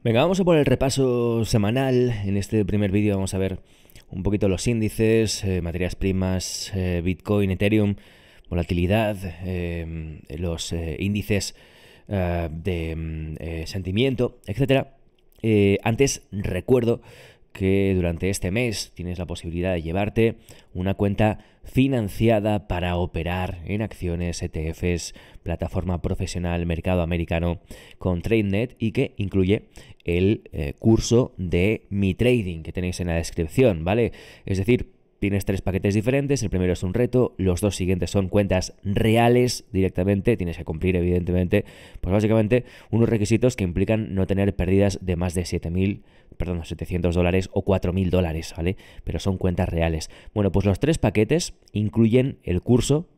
Venga, vamos a por el repaso semanal. En este primer vídeo vamos a ver un poquito los índices, materias primas, Bitcoin, Ethereum, volatilidad, los índices de sentimiento, etcétera. Antes recuerdo que durante este mes tienes la posibilidad de llevarte una cuenta financiada para operar en acciones, ETFs, plataforma profesional, mercado americano con TradeNet y que incluye el curso de Mi Trading que tenéis en la descripción, ¿vale? Es decir, tienes 3 paquetes diferentes, el primero es un reto, los 2 siguientes son cuentas reales directamente, tienes que cumplir evidentemente, pues básicamente unos requisitos que implican no tener pérdidas de más de $700 o $4.000, ¿vale? Pero son cuentas reales. Bueno, pues los 3 paquetes incluyen el curso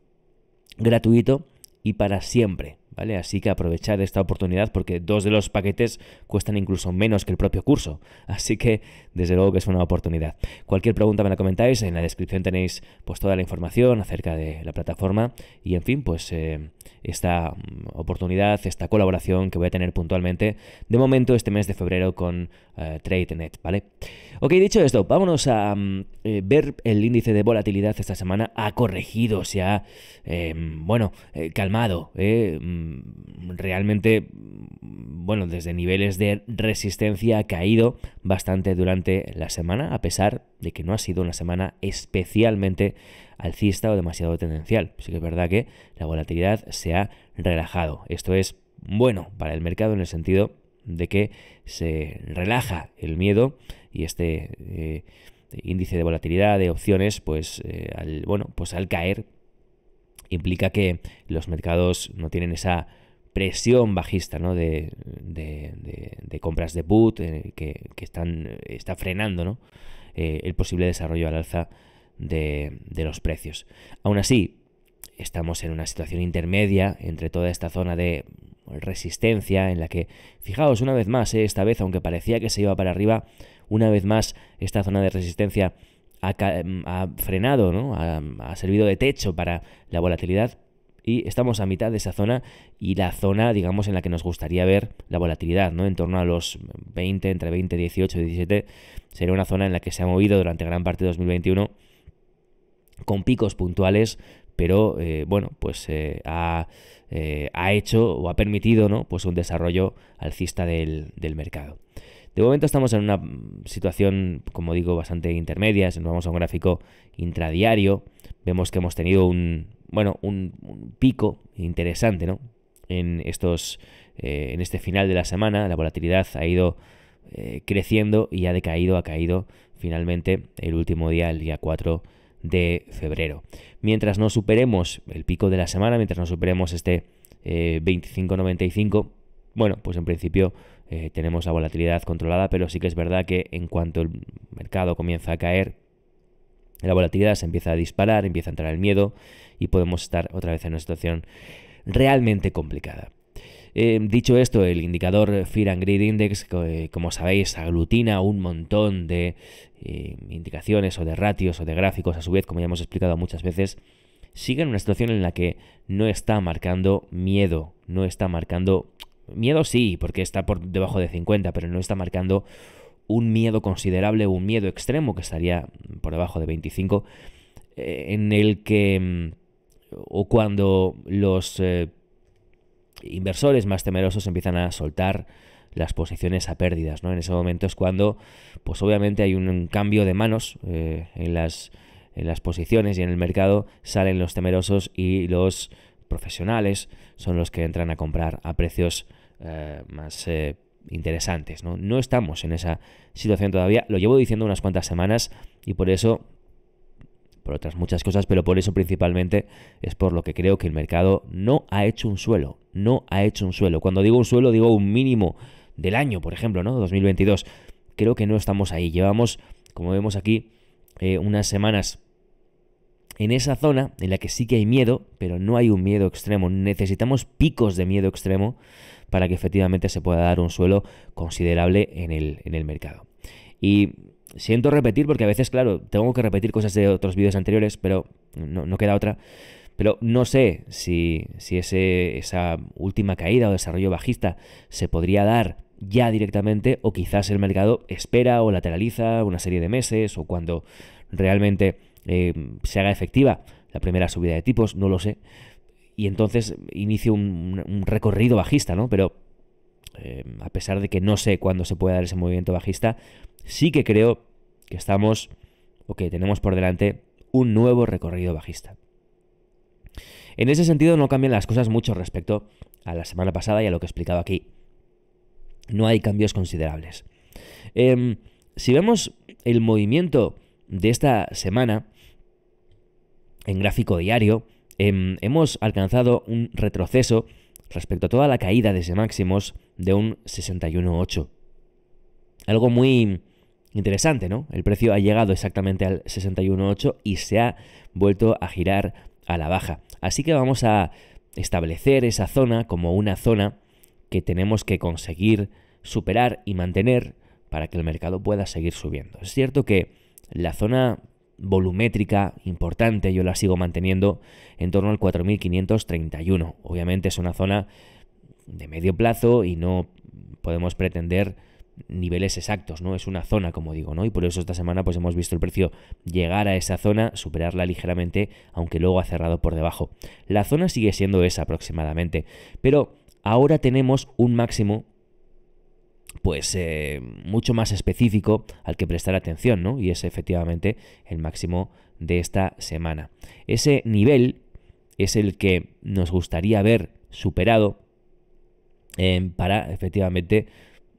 gratuito y para siempre, ¿vale? Así que aprovechad esta oportunidad porque 2 de los paquetes cuestan incluso menos que el propio curso. Así que desde luego que es una oportunidad. Cualquier pregunta me la comentáis, en la descripción tenéis pues toda la información acerca de la plataforma y en fin, pues esta oportunidad, esta colaboración que voy a tener puntualmente de momento este mes de febrero con TradeNet, ¿vale? Ok, dicho esto, vámonos a ver el índice de volatilidad esta semana. Ha corregido, se ha, calmado. Realmente, bueno, desde niveles de resistencia ha caído bastante durante la semana, a pesar de que no ha sido una semana especialmente alcista o demasiado tendencial. Sí que es verdad que la volatilidad se ha relajado. Esto es bueno para el mercado en el sentido de que se relaja el miedo y este índice de volatilidad de opciones, pues al caer implica que los mercados no tienen esa presión bajista, ¿no? de compras de put que está frenando, ¿no? El posible desarrollo al alza de los precios. Aún así, estamos en una situación intermedia entre toda esta zona de resistencia en la que, fijaos, una vez más, esta vez, aunque parecía que se iba para arriba, una vez más esta zona de resistencia ha frenado, ¿no? Ha servido de techo para la volatilidad y estamos a mitad de esa zona y la zona, digamos, en la que nos gustaría ver la volatilidad, ¿no? En torno a los 20, entre 20, 18 y 17, sería una zona en la que se ha movido durante gran parte de 2021 con picos puntuales, pero ha hecho o ha permitido, ¿no? Pues un desarrollo alcista del mercado. De momento estamos en una situación, como digo, bastante intermedia. Si nos vamos a un gráfico intradiario, vemos que hemos tenido un pico interesante, ¿no? En este final de la semana, la volatilidad ha ido creciendo y ha caído finalmente el último día, el día 4 de febrero. Mientras no superemos el pico de la semana, mientras no superemos este 25.95, bueno, pues en principio tenemos la volatilidad controlada, pero sí que es verdad que en cuanto el mercado comienza a caer, la volatilidad se empieza a disparar, empieza a entrar el miedo y podemos estar otra vez en una situación realmente complicada. Dicho esto, el indicador Fear and Greed Index, como sabéis, aglutina un montón de indicaciones o de ratios o de gráficos, a su vez, como ya hemos explicado muchas veces, sigue en una situación en la que no está marcando miedo, no está marcando... Miedo sí, porque está por debajo de 50, pero no está marcando un miedo considerable o un miedo extremo, que estaría por debajo de 25, en el que, o cuando los inversores más temerosos empiezan a soltar las posiciones a pérdidas, ¿no? En ese momento es cuando, pues obviamente hay un cambio de manos en las posiciones y en el mercado salen los temerosos y los profesionales son los que entran a comprar a precios más interesantes, ¿no? No estamos en esa situación todavía, lo llevo diciendo unas cuantas semanas y por eso, por otras muchas cosas, pero por eso principalmente es por lo que creo que el mercado no ha hecho un suelo. Cuando digo un suelo, digo un mínimo del año, por ejemplo, ¿no? 2022. Creo que no estamos ahí. Llevamos, como vemos aquí, unas semanas en esa zona en la que sí que hay miedo, pero no hay un miedo extremo. Necesitamos picos de miedo extremo para que efectivamente se pueda dar un suelo considerable en el mercado. Y siento repetir porque a veces, claro, tengo que repetir cosas de otros vídeos anteriores, pero no queda otra. Pero no sé si esa última caída o desarrollo bajista se podría dar ya directamente, o quizás el mercado espera o lateraliza una serie de meses, o cuando realmente se haga efectiva la primera subida de tipos, no lo sé, y entonces inicie un recorrido bajista, ¿no? Pero a pesar de que no sé cuándo se puede dar ese movimiento bajista, sí que creo que estamos, o que tenemos por delante, un nuevo recorrido bajista. En ese sentido no cambian las cosas mucho respecto a la semana pasada y a lo que he explicado aquí. No hay cambios considerables. Si vemos el movimiento de esta semana en gráfico diario, hemos alcanzado un retroceso respecto a toda la caída desde máximos de un 61.8. Algo muy interesante, ¿no? El precio ha llegado exactamente al 61.8 y se ha vuelto a girar a la baja. Así que vamos a establecer esa zona como una zona que tenemos que conseguir superar y mantener para que el mercado pueda seguir subiendo. Es cierto que la zona volumétrica importante yo la sigo manteniendo en torno al 4.531. Obviamente es una zona de medio plazo y no podemos pretender niveles exactos, ¿no? Es una zona, como digo, ¿no? Y por eso esta semana pues hemos visto el precio llegar a esa zona, superarla ligeramente, aunque luego ha cerrado por debajo. La zona sigue siendo esa aproximadamente, pero ahora tenemos un máximo pues mucho más específico al que prestar atención, ¿no? Y es efectivamente el máximo de esta semana. Ese nivel es el que nos gustaría ver superado para efectivamente,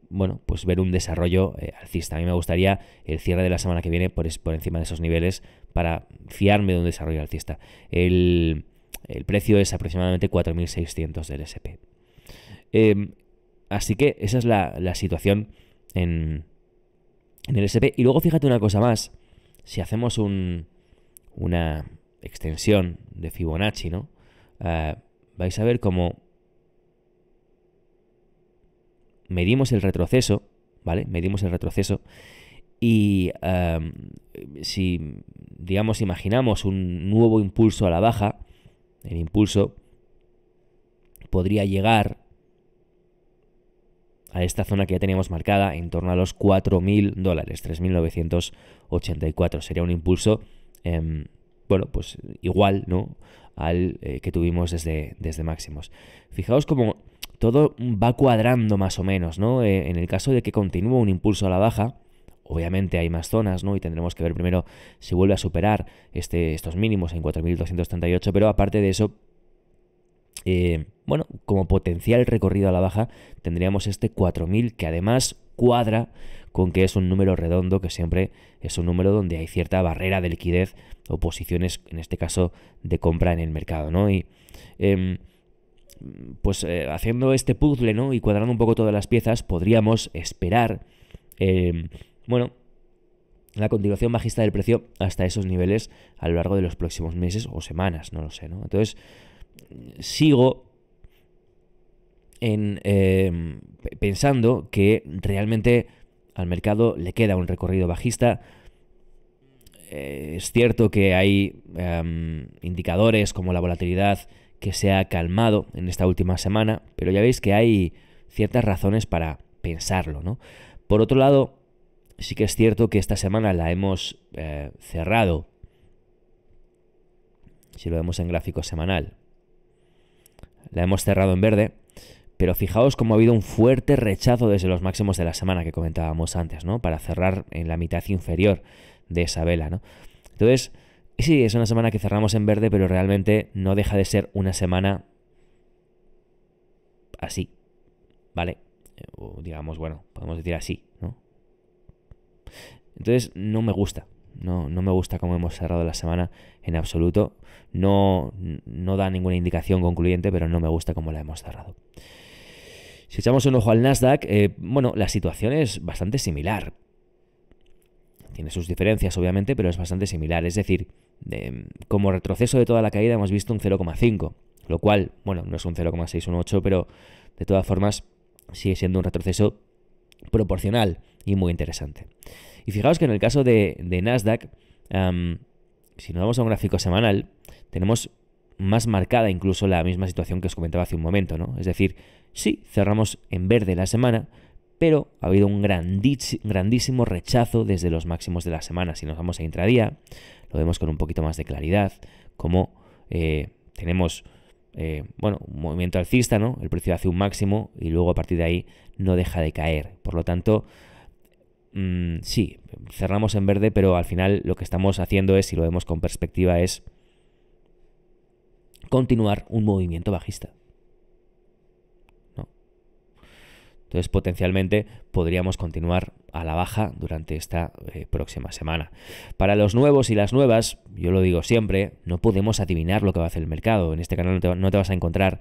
bueno, pues ver un desarrollo alcista. A mí me gustaría el cierre de la semana que viene por encima de esos niveles para fiarme de un desarrollo alcista. El precio es aproximadamente 4.600 del S&P. Así que esa es la situación en el S&P. Y luego fíjate una cosa más. Si hacemos una extensión de Fibonacci, ¿no? Vais a ver cómo medimos el retroceso, ¿vale? Medimos el retroceso y si, digamos, imaginamos un nuevo impulso a la baja, el impulso podría llegar a esta zona que ya teníamos marcada en torno a los $4.000, 3.984. Sería un impulso, bueno, pues igual, ¿no? Al que tuvimos desde máximos. Fijaos cómo todo va cuadrando más o menos, ¿no? En el caso de que continúe un impulso a la baja, obviamente hay más zonas, ¿no? Y tendremos que ver primero si vuelve a superar estos mínimos en 4.238, pero aparte de eso, bueno, como potencial recorrido a la baja tendríamos este 4.000 que además cuadra con que es un número redondo, que siempre es un número donde hay cierta barrera de liquidez o posiciones, en este caso, de compra en el mercado, ¿no? Y pues haciendo este puzzle, ¿no? Y cuadrando un poco todas las piezas, podríamos esperar, bueno, la continuación bajista del precio hasta esos niveles a lo largo de los próximos meses o semanas, no lo sé, ¿no? Entonces, sigo pensando que realmente al mercado le queda un recorrido bajista. Es cierto que hay indicadores como la volatilidad que se ha calmado en esta última semana, pero ya veis que hay ciertas razones para pensarlo, ¿no? Por otro lado, sí que es cierto que esta semana la hemos cerrado, si lo vemos en gráfico semanal, la hemos cerrado en verde, pero fijaos cómo ha habido un fuerte rechazo desde los máximos de la semana que comentábamos antes, ¿no? Para cerrar en la mitad inferior de esa vela, ¿no? Entonces, sí, es una semana que cerramos en verde, pero realmente no deja de ser una semana así, ¿vale? O digamos, bueno, podemos decir así, ¿no? Entonces, no me gusta. No me gusta cómo hemos cerrado la semana en absoluto. No da ninguna indicación concluyente, pero no me gusta cómo la hemos cerrado. Si echamos un ojo al Nasdaq, bueno, la situación es bastante similar. Tiene sus diferencias, obviamente, pero es bastante similar. Es decir, como retroceso de toda la caída hemos visto un 0,5, lo cual, bueno, no es un 0,618, pero de todas formas sigue siendo un retroceso proporcional y muy interesante. Y fijaos que en el caso de Nasdaq, si nos vamos a un gráfico semanal, tenemos más marcada incluso la misma situación que os comentaba hace un momento, ¿no? Es decir, sí, cerramos en verde la semana, pero ha habido un grandísimo rechazo desde los máximos de la semana. Si nos vamos a intradía, lo vemos con un poquito más de claridad, como tenemos un movimiento alcista, ¿no? El precio hace un máximo y luego a partir de ahí no deja de caer. Por lo tanto, sí, cerramos en verde, pero al final lo que estamos haciendo es, si lo vemos con perspectiva, es continuar un movimiento bajista, ¿no? Entonces, potencialmente podríamos continuar a la baja durante esta próxima semana. Para los nuevos y las nuevas, yo lo digo siempre, no podemos adivinar lo que va a hacer el mercado. En este canal no te vas a encontrar,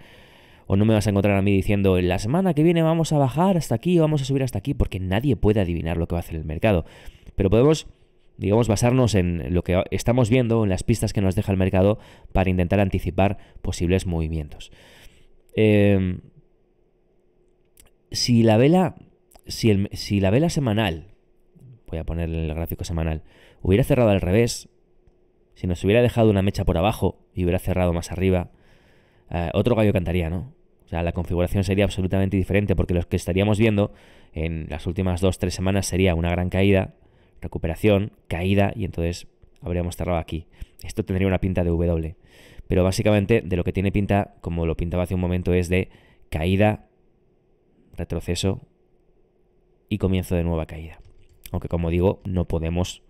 o no me vas a encontrar a mí diciendo, en la semana que viene vamos a bajar hasta aquí o vamos a subir hasta aquí, porque nadie puede adivinar lo que va a hacer el mercado. Pero podemos, digamos, basarnos en lo que estamos viendo, en las pistas que nos deja el mercado para intentar anticipar posibles movimientos. Si la vela semanal, voy a poner el gráfico semanal, hubiera cerrado al revés, si nos hubiera dejado una mecha por abajo y hubiera cerrado más arriba, otro gallo cantaría, ¿no? O sea, la configuración sería absolutamente diferente, porque lo que estaríamos viendo en las últimas 2-3 semanas sería una gran caída, recuperación, caída, y entonces habríamos cerrado aquí. Esto tendría una pinta de W. Pero básicamente de lo que tiene pinta, como lo pintaba hace un momento, es de caída, retroceso y comienzo de nueva caída. Aunque, como digo, no podemos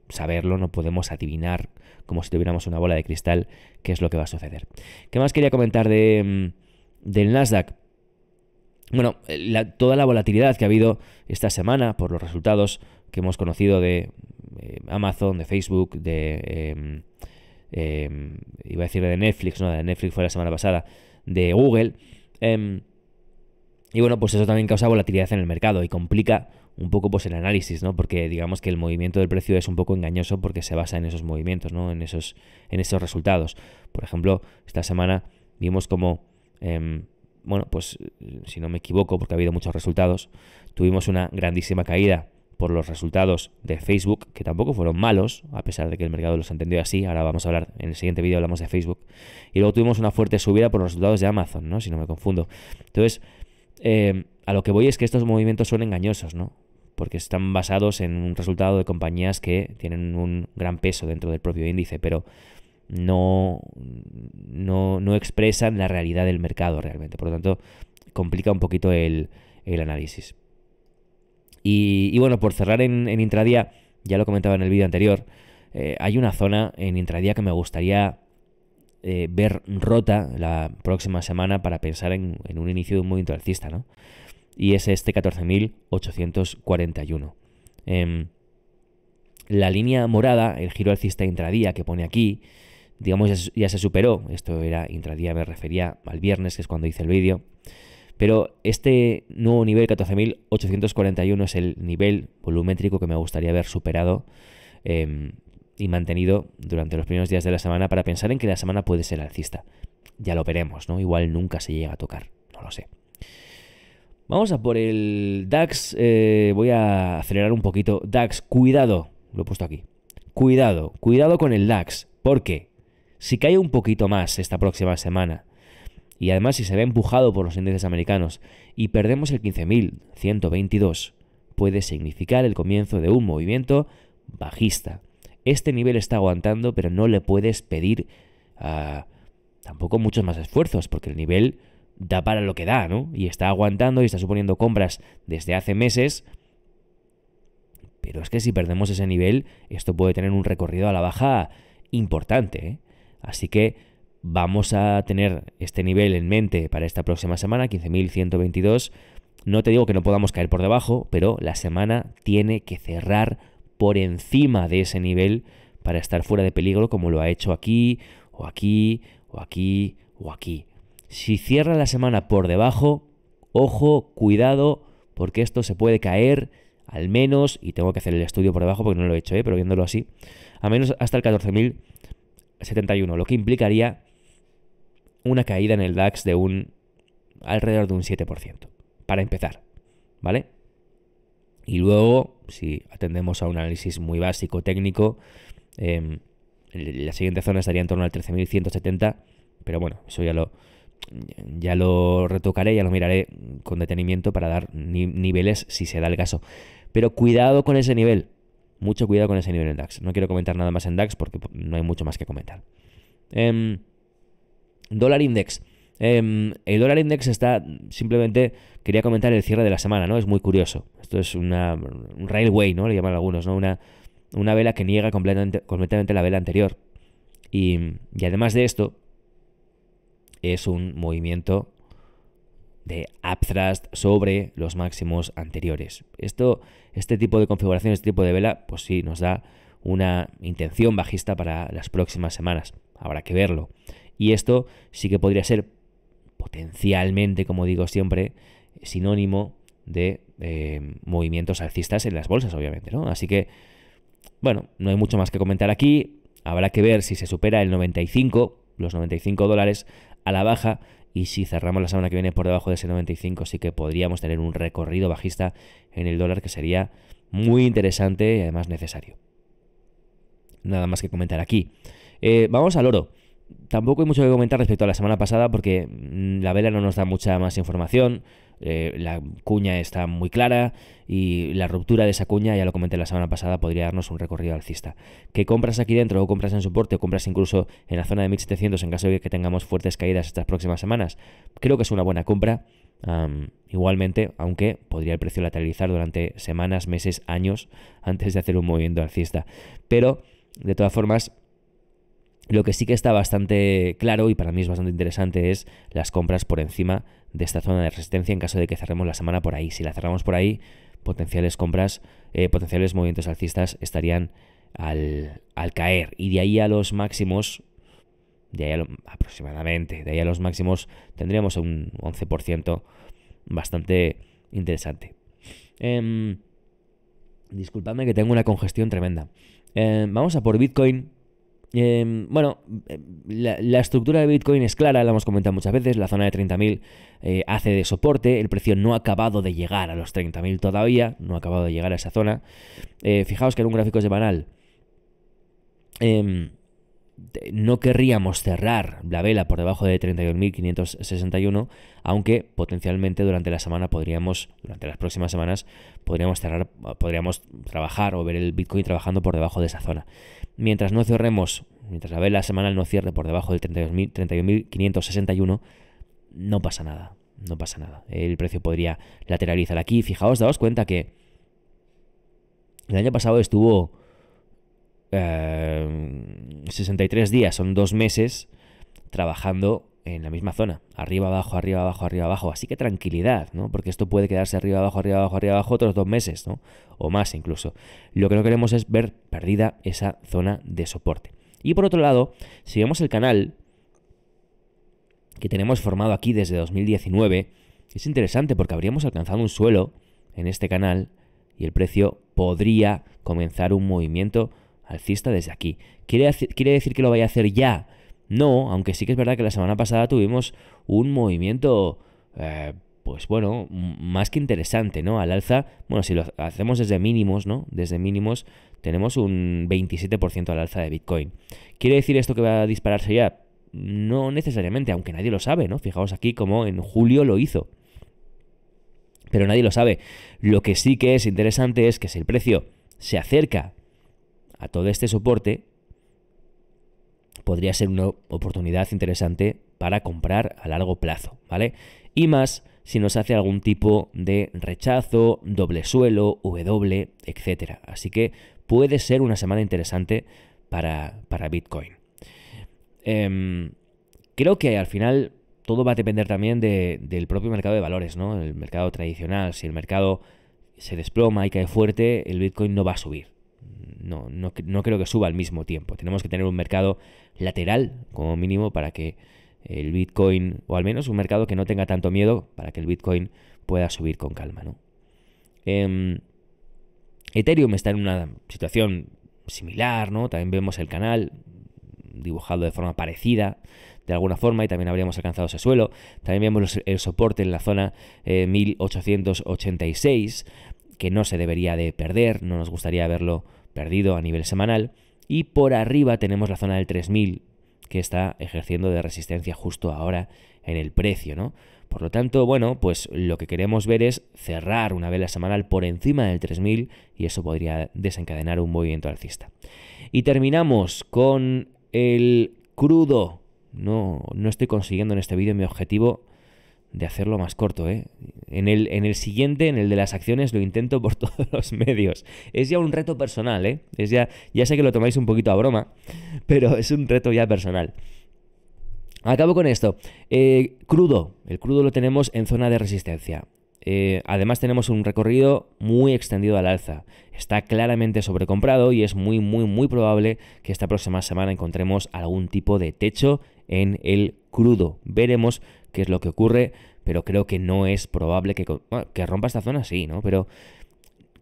saberlo, no podemos adivinar, como si tuviéramos una bola de cristal, qué es lo que va a suceder. ¿Qué más quería comentar del Nasdaq? Bueno, toda la volatilidad que ha habido esta semana por los resultados que hemos conocido de Amazon, de Facebook, iba a decir de Netflix, no, de Netflix fue la semana pasada, de Google, y bueno, pues eso también causa volatilidad en el mercado y complica un poco pues el análisis, ¿no? Porque digamos que el movimiento del precio es un poco engañoso porque se basa en esos movimientos, ¿no? En esos resultados. Por ejemplo, esta semana vimos como, pues si no me equivoco, porque ha habido muchos resultados, tuvimos una grandísima caída por los resultados de Facebook, que tampoco fueron malos, a pesar de que el mercado los entendió así. Ahora vamos a hablar, en el siguiente vídeo hablamos de Facebook. Y luego tuvimos una fuerte subida por los resultados de Amazon, ¿no? Si no me confundo. Entonces, a lo que voy es que estos movimientos son engañosos, ¿no? Porque están basados en un resultado de compañías que tienen un gran peso dentro del propio índice, pero no expresan la realidad del mercado realmente. Por lo tanto, complica un poquito el análisis. Y bueno, por cerrar en intradía, ya lo comentaba en el vídeo anterior, hay una zona en intradía que me gustaría ver rota la próxima semana para pensar en un inicio de un movimiento alcista, ¿no? Y es este 14.841. La línea morada, el giro alcista intradía que pone aquí, digamos, ya se superó. Esto era intradía, me refería al viernes, que es cuando hice el vídeo. Pero este nuevo nivel 14.841 es el nivel volumétrico que me gustaría haber superado y mantenido durante los primeros días de la semana para pensar en que la semana puede ser alcista. Ya lo veremos, ¿no? Igual nunca se llega a tocar, no lo sé. Vamos a por el DAX, voy a acelerar un poquito. DAX, cuidado, lo he puesto aquí. Cuidado con el DAX. ¿Por qué? Si cae un poquito más esta próxima semana, y además si se ve empujado por los índices americanos y perdemos el 15.122, puede significar el comienzo de un movimiento bajista. Este nivel está aguantando, pero no le puedes pedir tampoco muchos más esfuerzos, porque el nivel da para lo que da, ¿no? Y está aguantando y está suponiendo compras desde hace meses. Pero es que si perdemos ese nivel, esto puede tener un recorrido a la baja importante, ¿eh? Así que vamos a tener este nivel en mente para esta próxima semana, 15.122. No te digo que no podamos caer por debajo, pero la semana tiene que cerrar por encima de ese nivel para estar fuera de peligro, como lo ha hecho aquí, o aquí, o aquí, o aquí. Si cierra la semana por debajo, ojo, cuidado, porque esto se puede caer al menos, y tengo que hacer el estudio por debajo porque no lo he hecho, pero viéndolo así, a menos hasta el 14.071, lo que implicaría una caída en el DAX de alrededor de un 7%, para empezar, ¿vale? Y luego, si atendemos a un análisis muy básico, técnico, la siguiente zona estaría en torno al 13.170, pero bueno, eso ya lo ya lo retocaré, ya lo miraré con detenimiento para dar niveles si se da el caso. Pero cuidado con ese nivel. Mucho cuidado con ese nivel en DAX. No quiero comentar nada más en DAX porque no hay mucho más que comentar. Dólar Index. El dólar index está, simplemente quería comentar el cierre de la semana, ¿no? Es muy curioso. Esto es un railway, ¿no? Le llaman algunos, ¿no? Una vela que niega completamente la vela anterior. Y además de esto, es un movimiento de upthrust sobre los máximos anteriores. Este tipo de configuración, este tipo de vela, pues sí, nos da una intención bajista para las próximas semanas. Habrá que verlo. Y esto sí que podría ser potencialmente, como digo siempre, sinónimo de movimientos alcistas en las bolsas, obviamente, ¿no? Así que, bueno, no hay mucho más que comentar aquí. Habrá que ver si se supera el 95, los $95 a la baja, y si cerramos la semana que viene por debajo de ese 95, sí que podríamos tener un recorrido bajista en el dólar que sería muy interesante y además necesario. Nada más que comentar aquí. Vamos al oro. Tampoco hay mucho que comentar respecto a la semana pasada porque la vela no nos da mucha más información. La cuña está muy clara y la ruptura de esa cuña, ya lo comenté la semana pasada, podría darnos un recorrido alcista. ¿Qué compras aquí dentro o compras en soporte o compras incluso en la zona de 1700 en caso de que tengamos fuertes caídas estas próximas semanas? Creo que es una buena compra. Igualmente, aunque podría el precio lateralizar durante semanas, meses, años antes de hacer un movimiento alcista. Pero, de todas formas, lo que sí que está bastante claro y para mí es bastante interesante es las compras por encima de esta zona de resistencia en caso de que cerremos la semana por ahí. Si la cerramos por ahí, potenciales compras, potenciales movimientos alcistas estarían al caer. Y de ahí a los máximos, aproximadamente, de ahí a los máximos tendríamos un 11% bastante interesante. Disculpadme que tengo una congestión tremenda. Vamos a por Bitcoin. La estructura de Bitcoin es clara, la hemos comentado muchas veces. La zona de 30.000 hace de soporte. El precio no ha acabado de llegar a los 30.000 todavía, no ha acabado de llegar a esa zona. Fijaos que en un gráfico semanal no querríamos cerrar la vela por debajo de 32.561, aunque potencialmente durante las próximas semanas podríamos trabajar o ver el Bitcoin trabajando por debajo de esa zona. Mientras la vela semanal no cierre por debajo del 31.561, no pasa nada. El precio podría lateralizar aquí. Fijaos, daos cuenta que el año pasado estuvo 63 días, son 2 meses, trabajando en la misma zona, arriba, abajo, arriba, abajo, arriba, abajo. Así que tranquilidad, ¿no? Porque esto puede quedarse arriba, abajo, arriba, abajo, arriba, abajo otros 2 meses, ¿no? O más incluso. Lo que no queremos es ver perdida esa zona de soporte. Y por otro lado, si vemos el canal que tenemos formado aquí desde 2019, es interesante porque habríamos alcanzado un suelo en este canal y el precio podría comenzar un movimiento alcista desde aquí. ¿Quiere decir que lo vaya a hacer ya? No, aunque sí que es verdad que la semana pasada tuvimos un movimiento, pues bueno, más que interesante, ¿no? Al alza, bueno, si lo hacemos desde mínimos, ¿no? Desde mínimos tenemos un 27% al alza de Bitcoin. ¿Quiere decir esto que va a dispararse ya? No necesariamente, aunque nadie lo sabe, ¿no? Fijaos aquí como en julio lo hizo. Pero nadie lo sabe. Lo que sí que es interesante es que si el precio se acerca a todo este soporte, podría ser una oportunidad interesante para comprar a largo plazo, ¿vale? Y más si nos hace algún tipo de rechazo, doble suelo, W, etcétera. Así que puede ser una semana interesante para Bitcoin. Creo que al final todo va a depender también del propio mercado de valores, ¿no? El mercado tradicional. Si el mercado se desploma y cae fuerte, el Bitcoin no va a subir. No creo que suba al mismo tiempo. Tenemos que tener un mercado lateral, como mínimo, para que el Bitcoin, o al menos un mercado que no tenga tanto miedo, para que el Bitcoin pueda subir con calma, ¿no? Ethereum está en una situación similar, ¿no? También vemos el canal dibujado de forma parecida, de alguna forma, y también habríamos alcanzado ese suelo. También vemos el soporte en la zona 1886, que no se debería de perder, no nos gustaría verlo perdido a nivel semanal. Y por arriba tenemos la zona del 3000, que está ejerciendo de resistencia justo ahora en el precio, ¿no? Por lo tanto, bueno, pues lo que queremos ver es cerrar una vela semanal por encima del 3000 y eso podría desencadenar un movimiento alcista. Y terminamos con el crudo. No estoy consiguiendo en este vídeo mi objetivo de hacerlo más corto, ¿eh? En el siguiente, en el de las acciones, lo intento por todos los medios. Es ya un reto personal, ¿eh? Ya sé que lo tomáis un poquito a broma, pero es un reto ya personal. Acabo con esto. Crudo. El crudo lo tenemos en zona de resistencia. Además tenemos un recorrido muy extendido al alza. Está claramente sobrecomprado y es muy, muy, muy probable que esta próxima semana encontremos algún tipo de techo en el crudo. Veremos qué es lo que ocurre, pero creo que no es probable que rompa esta zona, sí, ¿no? Pero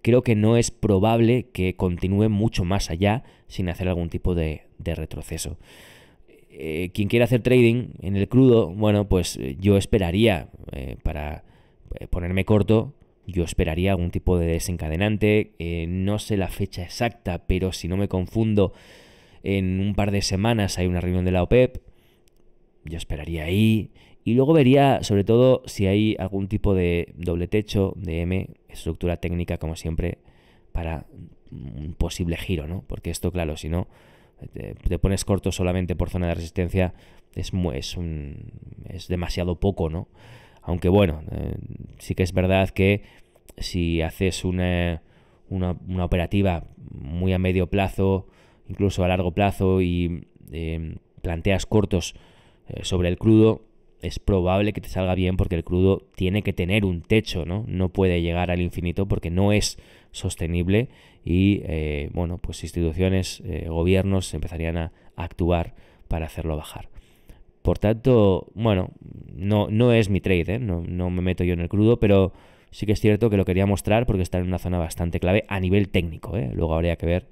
creo que no es probable que continúe mucho más allá sin hacer algún tipo de retroceso. Quien quiera hacer trading en el crudo, bueno, pues yo esperaría para ponerme corto, yo esperaría algún tipo de desencadenante. No sé la fecha exacta, pero si no me confundo, en un par de semanas hay una reunión de la OPEP. Yo esperaría ahí. Y luego vería, sobre todo, si hay algún tipo de doble techo de M, estructura técnica, como siempre, para un posible giro, ¿no? Porque esto, claro, si no, te pones corto solamente por zona de resistencia, es demasiado poco, ¿no? Aunque bueno, sí que es verdad que si haces una operativa muy a medio plazo, incluso a largo plazo, y planteas cortos sobre el crudo, es probable que te salga bien porque el crudo tiene que tener un techo, ¿no? No puede llegar al infinito porque no es sostenible y, bueno, pues instituciones, gobiernos empezarían a actuar para hacerlo bajar. Por tanto, bueno, no es mi trade, ¿eh? No me meto yo en el crudo, pero sí que es cierto que lo quería mostrar porque está en una zona bastante clave a nivel técnico, ¿eh? Luego habría que ver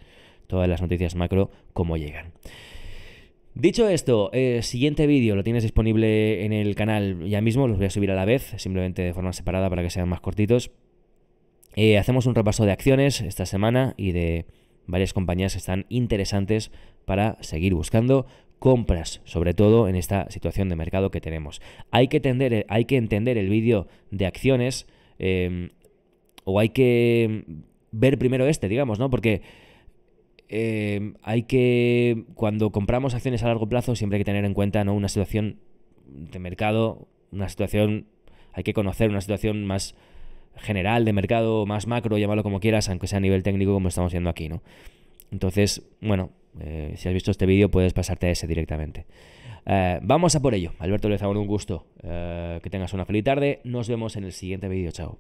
todas las noticias macro cómo llegan. Dicho esto, siguiente vídeo lo tienes disponible en el canal ya mismo, los voy a subir a la vez, simplemente de forma separada para que sean más cortitos. Hacemos un repaso de acciones esta semana y de varias compañías que están interesantes para seguir buscando compras, sobre todo en esta situación de mercado que tenemos. Hay que entender el vídeo de acciones o hay que ver primero digamos, ¿no? Porque cuando compramos acciones a largo plazo, siempre hay que tener en cuenta, ¿no?, una situación de mercado, hay que conocer una situación más general de mercado, más macro, llámalo como quieras, aunque sea a nivel técnico como estamos viendo aquí, ¿no? Entonces, bueno, si has visto este vídeo puedes pasarte a ese directamente. Vamos a por ello. Alberto Lezaun, un gusto. Que tengas una feliz tarde. Nos vemos en el siguiente vídeo. Chao.